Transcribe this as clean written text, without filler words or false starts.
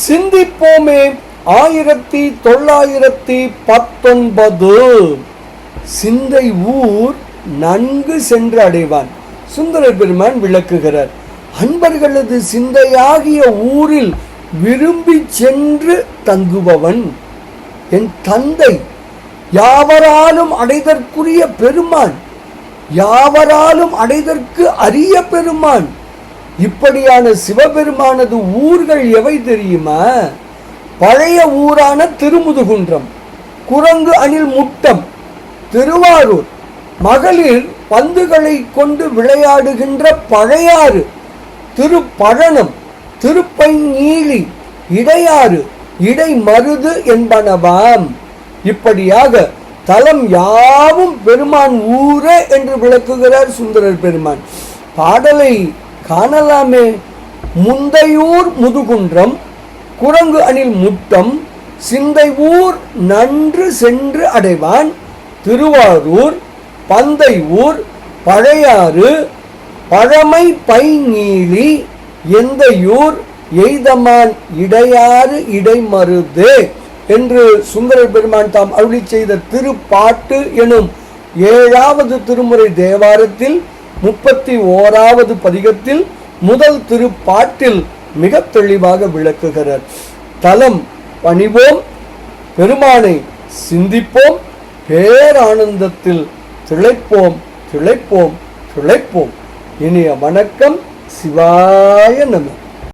சிந்திப்போமே 1919 சிந்தை ஊர் நன்கு சென்று அடைவான். சுந்தரர் பெருமான் விளக்குகிறார். அன்பர்களது சிந்தையாகிய ஊரில் விரும்பி சென்று தங்குபவன் என் தந்தை, யாவராலும் அடைதற்குரிய பெருமான், யாவராலும் அடைதற்கு அரிய பெருமான். இப்படியான சிவபெருமானது ஊர்கள் எவை தெரியுமா? பழைய ஊரான திருமுதுகுன்றம், குரங்கு அணில் முட்டம், திருவாரூர், மகளிர் பந்துகளை கொண்டு விளையாடுகின்ற பழையாறு, திருப்பழனம், திருப்பைநீலி, இடையாறு, இடைமருது என்பனவாம். இப்படியாக தலம் யாவும் பெருமான் ஊரே என்று விளக்குகிறார் சுந்தரர் பெருமான். பாடலை காணலாமே. முந்தையூர் முதுகுன்றம், குரங்கு அணில் முட்டம், சிந்தை ஊர் நன்று சென்று அடைவான், திருவாரூர், பந்தை ஊர், பழையாறு, பழமை பைநீலி, எந்தையூர், எய்தமான், இடையாறு, இடைமருதே என்று சுந்தரர் பெருமான் தாம் அருளி செய்த திருப்பாட்டு எனும் 7வது திருமுறை தேவாரத்தில் 31வது பதிகத்தில் முதல் திருப்பாட்டில் மிக தெளிவாக விளக்குகிறார். தலம் பணிவோம், பெருமானை சிந்திப்போம், பேரானந்தத்தில் திளைப்போம் திளைப்போம் திளைப்போம். இனிய வணக்கம். சிவாய நம.